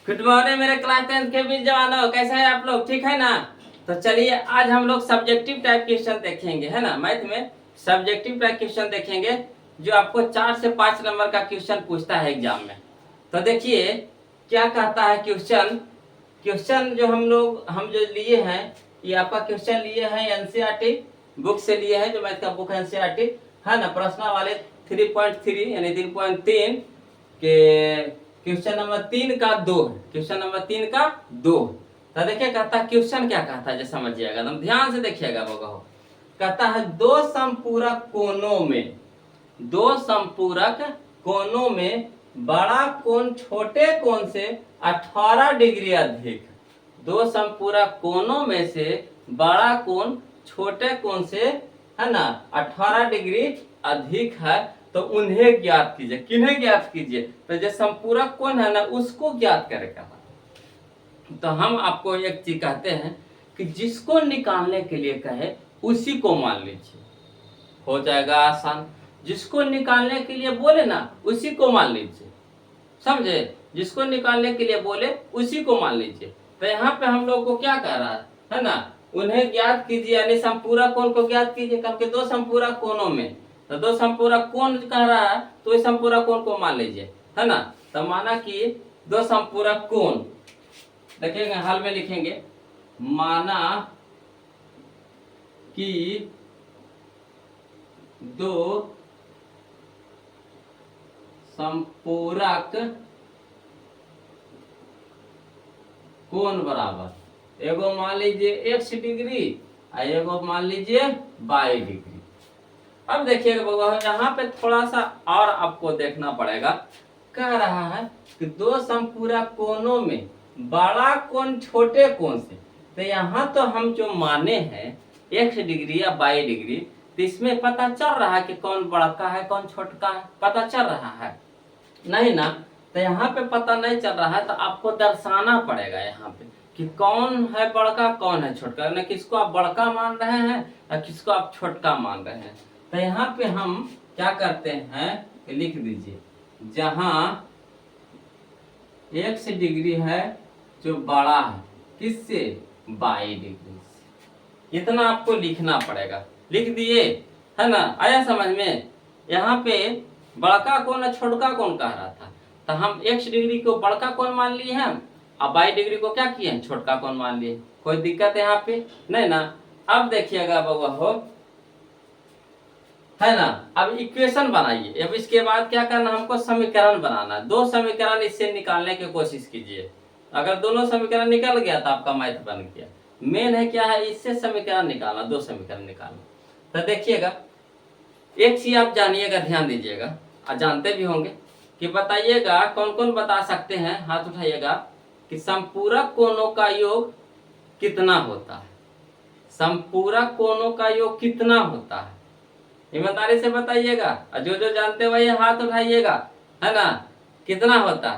Good morning मेरे class 10 के बीच जवानों, कैसे हैं आप लोग? ठीक है ना? तो चलिए आज हम लोग सब्जेक्टिव टाइप क्वेश्चन देखेंगे, है ना। मैथ में सब्जेक्टिव टाइप क्वेश्चन देखेंगे जो आपको 4 से 5 नंबर का क्वेश्चन पूछता है एग्जाम में। तो देखिए क्या कहता है क्वेश्चन। क्वेश्चन जो हम जो लिए हैं, ये आपका क्वेश्चन लिए हैं एनसीईआरटी बुक से लिए हैं, जो मैथ का बुक है एनसीईआरटी, है ना। प्रश्न वाले 3.3 यानी 3.3 के क्वेश्चन नंबर 3 का 2 है। क्वेश्चन नंबर 3 का 2। तो देखिए कहता क्वेश्चन क्या कहता है, जो समझिएगा एकदम ध्यान से देखिएगा बगो। कहता है दो समपूरक कोनों में, दो समपूरक कोनों में बड़ा कोण छोटे कोण से 18 डिग्री अधिक। दो समपूरक कोनों में से बड़ा कोण छोटे कोण से, है ना, 18 डिग्री अधिक है, तो उन्हें ज्ञात कीजिए। किन्हें ज्ञात कीजिए? तो जो संपूरक कोण है ना, उसको ज्ञात करेगा। तो हम आपको एक चीज कहते हैं कि जिसको निकालने के लिए कहे उसी को मान लीजिए, हो जाएगा आसान। जिसको निकालने के लिए बोले ना उसी को मान लीजिए, समझे। जिसको निकालने के लिए बोले उसी को मान लीजिए। तो यहाँ पे हम लोग को क्या कह रहा है ना, उन्हें ज्ञात कीजिए यानी संपूरक कोण को ज्ञात कीजिए। क्योंकि दो संपूरक कोणों में, तो दो संपूरक कोण कह रहा है तो इस संपूरक कोण को मान लीजिए, है ना। तो माना कि दो संपूरक कोण, देखिएगा हल में लिखेंगे, माना कि दो संपूरक कोण बराबर, एगो मान लीजिए x डिग्री और एगो मान लीजिए y डिग्री। अब देखिएगा बाबा यहाँ पे थोड़ा सा और आपको देखना पड़ेगा। कह रहा है कि दो संपूरक कोणों में बड़ा कोण छोटे कोण से, तो यहाँ तो हम जो माने हैं x डिग्री या y डिग्री, तो इसमें पता चल रहा है कि कौन बड़ा है कौन छोटा है, पता चल रहा है नहीं ना। तो यहाँ पे पता नहीं चल रहा है, तो आपको दर्शाना पड़ेगा यहाँ पे कि कौन है बड़का कौन है छोटका, ना किसको आप बड़का मान रहे हैं या किसको आप छोटका मान रहे हैं। तो यहाँ पे हम क्या करते हैं, लिख दीजिए जहाँ x डिग्री है जो बड़ा है किससे, y डिग्री से। इतना आपको लिखना पड़ेगा। लिख दिए, है ना, आया समझ में। यहाँ पे बड़का कोण है छोटका कोण कह रहा था, तो हम x डिग्री को बड़का कोण मान लिए हैं और y डिग्री को क्या किए हैं, छोटका कोण मान लिए। कोई दिक्कत है यहाँ पे नहीं ना। अब देखिएगा बउआ हो, है ना। अब इक्वेशन बनाइए। अब इसके बाद क्या करना, हमको समीकरण बनाना। दो समीकरण इससे निकालने की कोशिश कीजिए। अगर दोनों समीकरण निकल गया तो आपका मैथ बन गया। मेन है क्या है, इससे समीकरण निकालना, दो समीकरण निकालना। तो देखिएगा एक चीज आप जानिएगा, ध्यान दीजिएगा, और जानते भी होंगे कि बताइएगा कौन कौन बता सकते हैं, हाथ उठाइएगा, कि संपूरक कोणों का योग कितना होता है। संपूरक कोणों का योग कितना होता है, ईमानदारी से बताइएगा। और जो जो जानते हो वही हाथ उठाइएगा, है ना। कितना होता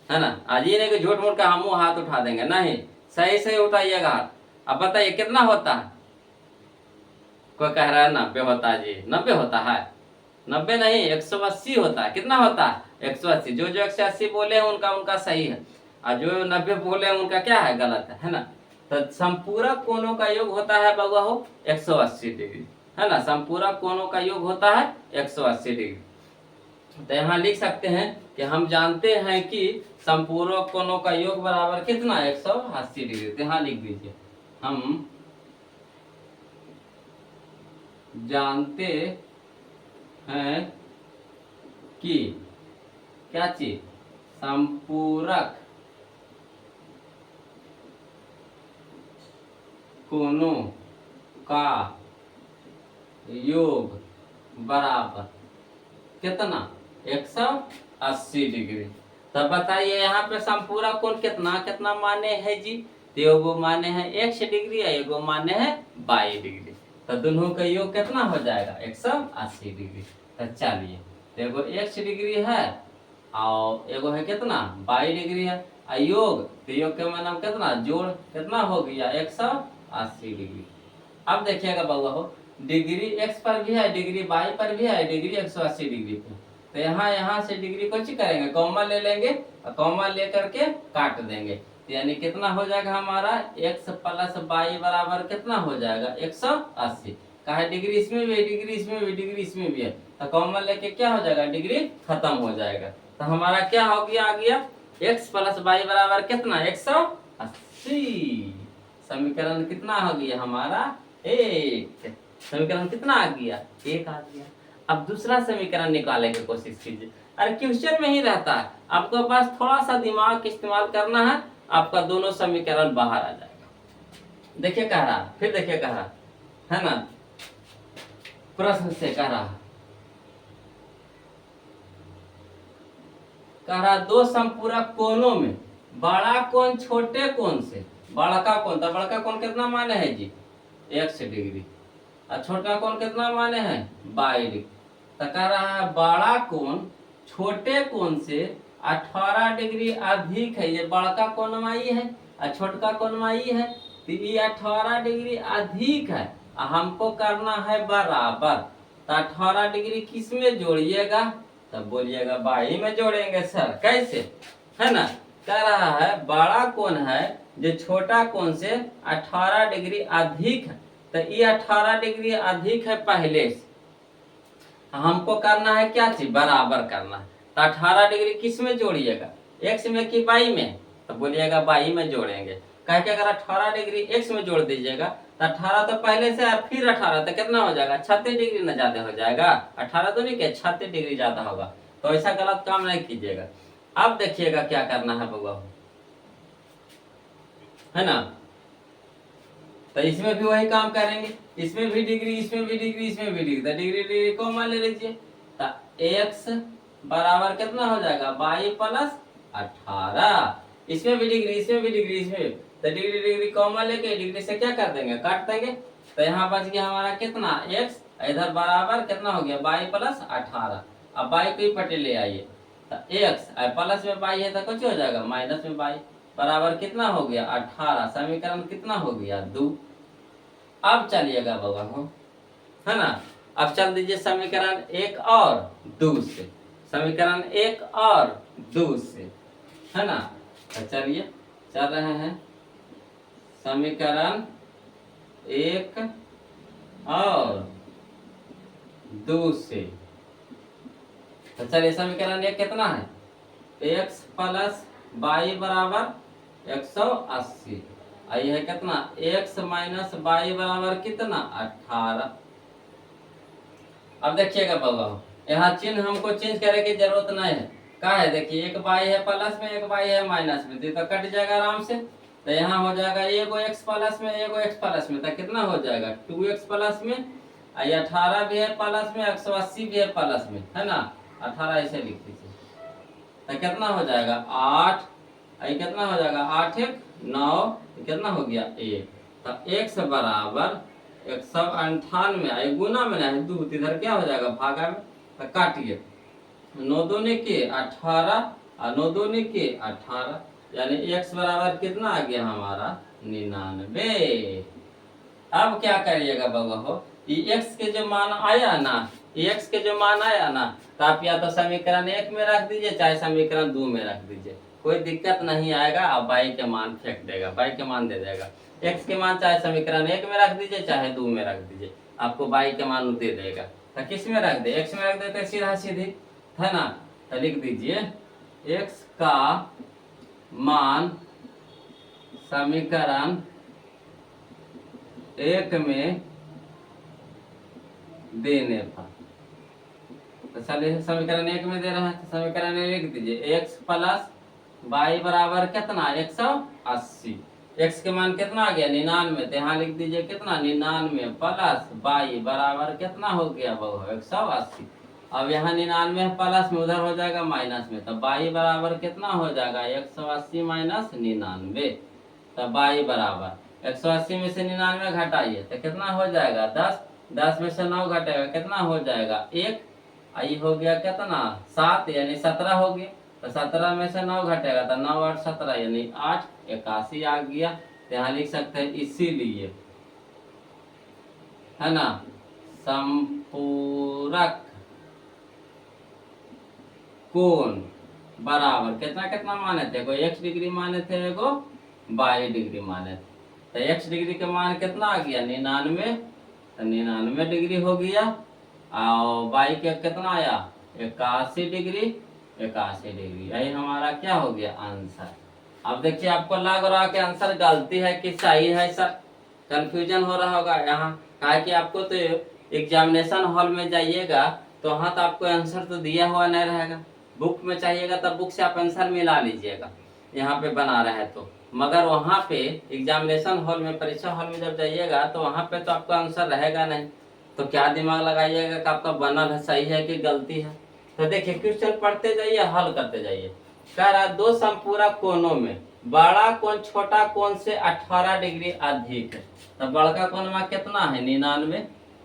है ना। आज ये नहीं कि झूठ मूठ का हम हाथ उठा देंगे, नहीं, सही सही उठाइएगा हाथ। अब बताइए कितना होता है। कोई कह रहा है 90 होता है जी, 90 होता है। 90 नहीं, 180 होता है। कितना होता है, 180। जो जो 180 बोले हैं उनका उनका सही है, और जो 90 बोले हैं उनका क्या है, गलत है ना। तो संपूरक कोणों का योग होता है बउआ हो 180 डिग्री, है ना। संपूरक कोणों का योग होता है 180 डिग्री। तो यहाँ लिख सकते हैं कि हम जानते हैं कि संपूरक कोणों का योग बराबर कितना, 180 डिग्री। तो यहाँ लिख दीजिए, हम जानते हैं कि क्या चीज, संपूरक कोणों का योग बराबर कितना, 180 डिग्री। तब बताइए यहाँ पे संपूरक कोण कितना कितना माने हैं जी। तो एगो माने हैं x डिग्री और एगो माने हैं y डिग्री। तो दोनों का योग कितना हो जाएगा, 180 डिग्री। तो चलिए, तो एगो x डिग्री है और एगो है कितना, y डिग्री है। और योग, तो योग के माने कितना, जोड़ कितना हो गया, 180 डिग्री। अब देखिएगा बउआ हो, डिग्री x पर भी है, डिग्री y पर भी है, डिग्री 180 डिग्री पे। तो यहाँ यहाँ से डिग्री को करेंगे, कॉमा ले लेंगे और कॉमा लेकर के काट देंगे। तो यानी कितना हो जाएगा हमारा x प्लस वाई बराबर कितना हो जाएगा 180। कहा है डिग्री इसमें भी है, डिग्री इसमें भी, डिग्री इसमें भी है, तो कॉमन लेके क्या हो जाएगा डिग्री खत्म हो जाएगा। तो हमारा क्या हो गया आ गया x प्लस वाई बराबर कितना 180। समीकरण कितना हो गया हमारा एक। समीकरण कितना आ गया एक आ गया। अब दूसरा समीकरण निकालने की कोशिश कीजिए। अरे क्वेश्चन में ही रहता है, आपके पास थोड़ा सा दिमाग इस्तेमाल करना है, आपका दोनों समीकरण बाहर आ जाएगा। देखिए कह रहा, फिर देखिए कह रहा है ना, प्रश्न से कह रहा दो संपूरक कोणों में बड़ा कोण छोटे कोण से, बड़का कोण, तो बड़का कोण कितना माने है जी x डिग्री और छोटा कोण कितना माने है 22 डिग्री। तो कह रहा है बड़ा कोण छोटे कोण से 18 डिग्री अधिक है, ये बड़का कोणमाई है और छोटका कोणमाई है, तो ये 18 डिग्री अधिक है और हमको करना है बराबर। तो 18 डिग्री किस में जोड़िएगा, तब बोलिएगा 22 में जोड़ेंगे सर, कैसे है ना। कह रहा है बड़ा कोण है जो छोटा कोण से 18 डिग्री अधिक है, तो ये 18 डिग्री अधिक है पहले से, हमको करना है क्या चीज बराबर करना है। तो 18 डिग्री किस में जोड़िएगा x में कि y में, तो बोलिएगा y में जोड़ेंगे। कह के अगर 18 डिग्री x में जोड़ दीजिएगा तो 18 तो पहले से है, फिर 18 तो कितना हो जाएगा 36 डिग्री न ज्यादा हो जाएगा, 18 तो नहीं क्या 36 डिग्री ज्यादा होगा। तो ऐसा गलत काम नहीं कीजिएगा। अब देखिएगा क्या करना है बउआ, है ना। तो इसमें भी वही काम करेंगे, इसमें भी डिग्री, इसमें भी डिग्री, इसमें भी डिग्री, तो डिग्री डिग्री को मान ले लीजिए। तो x बराबर कितना हो जाएगा 22 प्लस 18, इसमें भी डिग्री, इसमें भी डिग्री, इसमें भी, तो डिग्री डिग्री कॉमन लेके डिग्री से क्या कर देंगे काट देंगे। तो यहाँ बच गया हमारा कितना x, इधर बराबर कितना हो गया 22 प्लस 18। अब 22 को ही पटे ले आइए, तो x प्लस में 22 है तो कुछ हो जाएगा माइनस में 22 बराबर कितना हो गया 18। समीकरण कितना हो गया 2। अब चलिएगा बाबा हो, है ना। अब चल दीजिए समीकरण 1 और 2 से, समीकरण 1 और 2 से, है ना। तो चलिए चल रहे हैं समीकरण 1 और 2 से। तो चलिए समीकरण 1 कितना है x प्लस वाई बराबर 180, आई है कितना x माइनस वाई बराबर कितना 18। अब देखिएगा बाबा यहाँ चिन्ह हमको चेंज करने की जरूरत नहीं है, क्या है देखिए एक y है प्लस में, एक y है माइनस में, तो कट जाएगा आराम से। तो यहाँ हो जाएगा एगो x प्लस में, एगो x प्लस में, तो कितना हो जाएगा 2x प्लस में, 18 भी है प्लस में, 180 भी है प्लस में, है ना। 18 ऐसे लिख दीजिए, तो कितना हो जाएगा 8, आई कितना हो जाएगा 8 1 9, कितना हो गया 1। तो x बराबर 198, आई गुना में है 2, इधर क्या हो जाएगा भागा में, तो काटिए 9 दूनी के 18 और 9 दूनी के 18, यानी x बराबर कितना आ गया हमारा 99। अब क्या करिएगा बाबा हो, ये x के जो मान आया ना, x के जो मान आया ना, तो आप या तो समीकरण 1 में रख दीजिए चाहे समीकरण 2 में रख दीजिए, कोई दिक्कत नहीं आएगा। अब y के मान फेंक देगा, y के मान दे देगा। x के मान चाहे समीकरण 1 में रख दीजिए चाहे 2 में रख दीजिए, आपको y के मान दे देगा। तो किस में रख दे, x में रख देते सीधा सीधी, है ना। तो लिख दीजिए x का मान समीकरण 1 में देने पर, तो चलिए समीकरण 1 में दे रहा है, तो समीकरण 1 लिख दीजिए x प्लस वाई बराबर कितना 180, x के मान कितना आ गया 99, तो यहाँ लिख दीजिए कितना 99 प्लस वाई बराबर कितना हो गया बहु 180। अब यहाँ 99 प्लस में उधर हो जाएगा माइनस में, तो वाई बराबर कितना हो जाएगा 180 माइनस 99, तो वाई बराबर 180 में से 99 घटाइए तो कितना हो जाएगा 10, 10 में से 9 घटेगा कितना हो जाएगा 1, आई हो गया कितना 7, यानी 17 हो गया। तो 17 में से 9 घटेगा तो 9 8 17 यानी 8 81 आ गया। तो यहाँ लिख सकते हैं इसीलिए, है ना, संपूरक कोण बराबर कितना कितना माने थे, एगो x डिग्री माने थे, एगो y डिग्री माने थे। तो x डिग्री के मान कितना आ गया 99, तो 99 डिग्री हो गया। और y के कितना आया 81 डिग्री, 81 डिग्री। यही हमारा क्या हो गया आंसर। अब देखिए आपको लग रहा है कि आंसर गलती है कि सही है सर, कंफ्यूजन हो रहा होगा यहाँ। कहा कि आपको तो एग्जामिनेशन हॉल में जाइएगा तो वहाँ तो आपको आंसर तो दिया हुआ नहीं रहेगा, बुक में चाहिएगा तब बुक से आप आंसर मिला लीजिएगा यहाँ पे बना रहे तो। मगर वहाँ पे एग्जामिनेशन हॉल में, परीक्षा हॉल में जब जाइएगा तो वहाँ पे तो आपका आंसर रहेगा नहीं। तो क्या दिमाग लगाइएगा कि आपका बनल है सही है कि गलती है। तो देखिए क्वेश्चन पढ़ते जाइए, हल करते जाइए। कह रहा दो समपूरक कोणों में बड़ा कोण छोटा कोण से 18 डिग्री अधिक है। तो बड़का कोणवा कितना है 99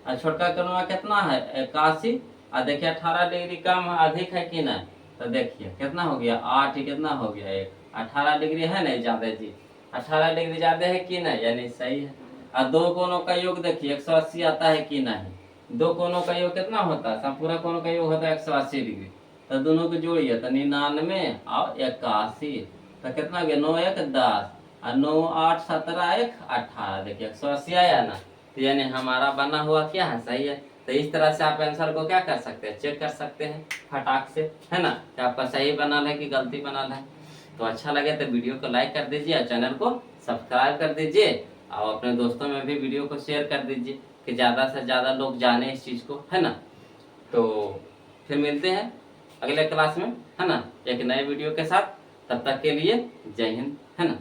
और छोटका कोणवा कितना है 81। और देखिए 18 डिग्री कम अधिक है कि नहीं। तो देखिए कितना हो गया 8, कितना हो गया 1, 18 डिग्री है नहीं ज्यादा जी, 18 डिग्री ज्यादा है कि नहीं, यानी सही है। और दो कोणों का योग देखिए 180 आता है कि नहीं। दो कोणों का योग कितना होता है, संपूरक कोणों का योग होता है 180 डिग्री। तो दोनों को जोड़िए तो 99 और 81, तो कितना हो गया 9 1 10 और 9 8 17 1 18। देखिए 180 आया ना। तो यानी हमारा बना हुआ क्या है सही है। तो इस तरह से आप आंसर को क्या कर सकते हैं, चेक कर सकते हैं फटाक से, है ना, कि आपका सही बना है कि गलती बना है। तो अच्छा लगे तो वीडियो को लाइक कर दीजिए और चैनल को सब्सक्राइब कर दीजिए और अपने दोस्तों में भी वीडियो को शेयर कर दीजिए कि ज़्यादा से ज़्यादा लोग जाने इस चीज़ को, है ना। तो फिर मिलते हैं अगले क्लास में, है ना, एक नए वीडियो के साथ। तब तक के लिए जय हिंद, है ना।